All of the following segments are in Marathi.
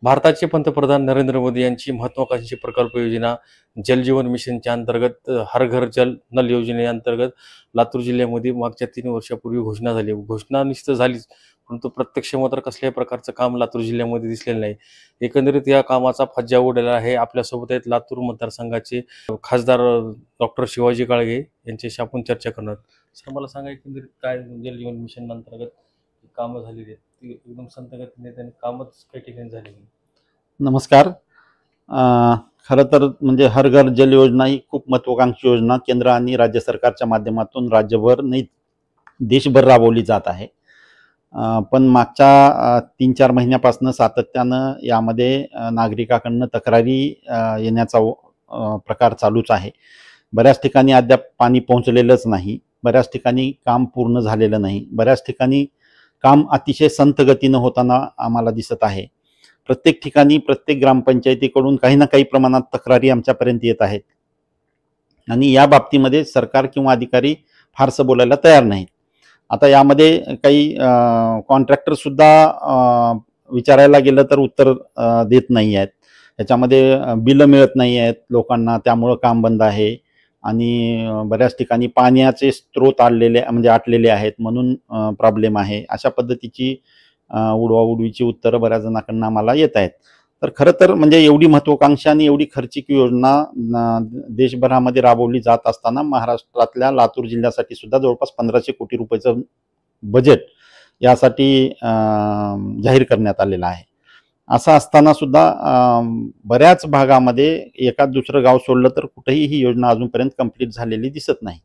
भारताचे पंतप्रधान नरेंद्र मोदी यांची महत्त्वाकांक्षी प्रकल्प योजना जल जीवन मिशनच्या अंतर्गत हर घर जल नल योजनेअंतर्गत लातूर जिल्ह्यामध्ये मागच्या 3 वर्षापूर्वी घोषणा झाली. घोषणा निश्चित झालीच, परंतु प्रत्यक्ष मात्र कसल्याही प्रकारचं काम लातूर जिल्ह्यामध्ये दिसलेलं नाही. एकंदरीत या कामाचा फज्जा उडालेला आहे. आपल्यासोबत आहेत लातूर मतदारसंघाचे खासदार डॉक्टर शिवाजी काळगे, यांच्याशी आपण चर्चा करणार. सर, मला सांगा एकंदरीत काय जल जीवन मिशन अंतर्गत कामं झालेली आहेत ती एकदम संत गतीने त्यांनी कामच काही ठिकाणी झालेली. नमस्कार. खरं तर म्हणजे हर घर जल योजना ही खूप महत्त्वाकांक्षी योजना केंद्र आणि राज्य सरकारच्या माध्यमातून राज्यभर नाही देशभर राबवली जात आहे. पण मागच्या 3-4 महिन्यापासून सातत्यानं यामध्ये नागरिकांकडून तक्रारी येण्याचा प्रकार चालूच आहे. बऱ्याच ठिकाणी अद्याप पाणी पोहोचलेलंच नाही, बऱ्याच ठिकाणी काम पूर्ण झालेलं नाही, बऱ्याच ठिकाणी काम अतिशय संत गतीनं होताना आम्हाला दिसत आहे. प्रत्येक ठिकाणी प्रत्येक ग्रामपंचायतीकडून काही ना काही प्रमाणात तक्रारी आमच्यापर्यंत येत आहेत आणि या बाबतीमध्ये सरकार किंवा अधिकारी फारसं बोलायला तयार नाहीत. आता यामध्ये काही कॉन्ट्रॅक्टर सुद्धा विचारायला गेलं तर उत्तर देत नाही आहेत. याच्यामध्ये बिलं मिळत नाही आहेत लोकांना, त्यामुळं काम बंद आहे आणि बऱ्याच ठिकाणी पाण्याचे स्रोत आटलेले आहेत म्हणून प्रॉब्लेम आहे. अशा पद्धतीची उडवाउडवीची उत्तरं बऱ्याच जणांकडून आम्हाला येत आहेत. तर खरं तर म्हणजे एवढी महत्त्वाकांक्षी आणि एवढी खर्चिक योजना देशभरामध्ये राबवली जात असताना महाराष्ट्रातल्या लातूर जिल्ह्यासाठी सुद्धा जवळपास 1500 कोटी रुपयाचं बजेट यासाठी जाहीर करण्यात आलेलं आहे. असं असताना सुद्धा बऱ्याच भागामध्ये एखाद दुसरं गाव सोडलं तर कुठेही ही योजना अजूनपर्यंत कंप्लीट झालेली दिसत नाही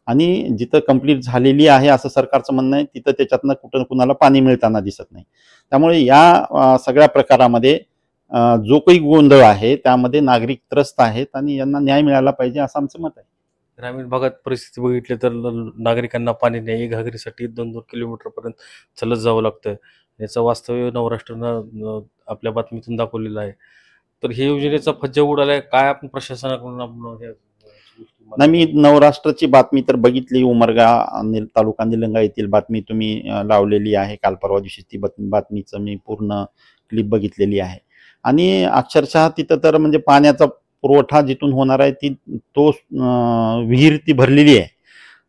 आणि जिथं कंप्लीट झालेली आहे असं सरकारचं म्हणणं आहे तिथं त्याच्यातनं कुणाला पाणी मिळताना दिसत नाही. त्यामुळे या सगळ्या प्रकारामध्ये जो काही गोंधळ आहे त्यामध्ये नागरिक त्रस्त आहेत आणि यांना न्याय मिळाला पाहिजे असं आमचं मत आहे. ग्रामीण भागात परिस्थिती बघितली तर नागरिकांना पाणी नाही, घागरीसाठी 2-2 किलोमीटरपर्यंत चालत जावं लागतं. याचं वास्तव्य नवराष्ट्रानं आपल्या बातमीतून दाखवलेलं आहे. तर ही योजनेचा फज्जा उडालाय, काय आपण प्रशासनाकडून नाही, मी नवराष्ट्राची बातमी तर बघितली. उमरगा तालुका निलंगा येथील बातमी तुम्ही लावलेली आहे काल परवा दिवशी. ती बातमीचं मी पूर्ण क्लिप बघितलेली आहे आणि अक्षरशः तिथं तर म्हणजे पाण्याचा पुरवठा जिथून होणार आहे तो विहीर ती भरलेली आहे.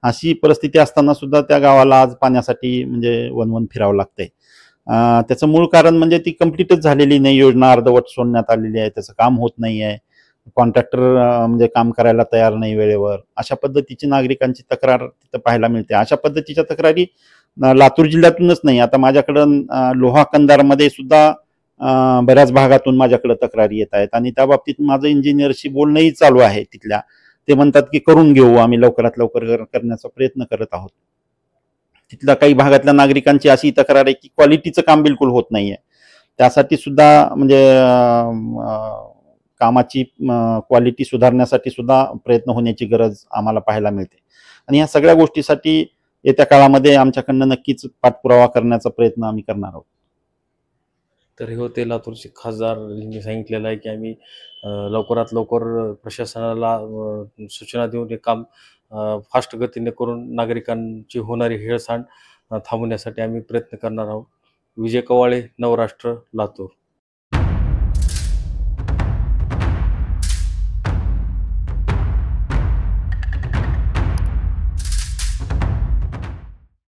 अशी परिस्थिती असताना सुद्धा त्या गावाला आज पाण्यासाठी म्हणजे वनवन फिरावं लागतंय. त्याचं मूळ कारण म्हणजे ती कंप्लीटच झालेली नाही योजना, अर्धवट सोडण्यात आलेली आहे, त्याचं काम होत नाही आहे, कॉन्ट्रॅक्टर म्हणजे काम करायला तयार नाही वेळेवर. अशा पद्धतीची नागरिकांची तक्रार तिथं पाहायला मिळते. अशा पद्धतीच्या तक्रारी लातूर जिल्ह्यातूनच नाही, आता माझ्याकडं लोहा कंधारमध्ये सुद्धा बऱ्याच भागातून माझ्याकडे तक्रारी येत आहेत आणि त्या बाबतीत माझं इंजिनियरशी बोलणंही चालू आहे. तिथल्या ते म्हणतात की करून घेऊ, आम्ही लवकरात लवकर करण्याचा प्रयत्न करत आहोत. तिथल्या काही भागातल्या नागरिकांची अशी तक्रार आहे की क्वालिटीचं काम बिलकुल होत नाहीये. त्यासाठी सुद्धा म्हणजे कामाची क्वालिटी सुधारण्यासाठी सुद्धा प्रयत्न होण्याची गरज आम्हाला पाहायला मिळते आणि या सगळ्या गोष्टीसाठी येत्या काळामध्ये आमच्याकडनं नक्कीच पाठपुरावा करण्याचा प्रयत्न आम्ही करणार आहोत. तर हे होते लातूरचे खासदार यांनी सांगितलेलं आहे की आम्ही लवकरात लवकर प्रशासनाला सूचना देऊन हे काम फास्ट गतीने करून नागरिकांची होणारी हेळसांड थांबवण्यासाठी आम्ही प्रयत्न करणार आहोत. विजय कवाळे, नवराष्ट्र, लातूर.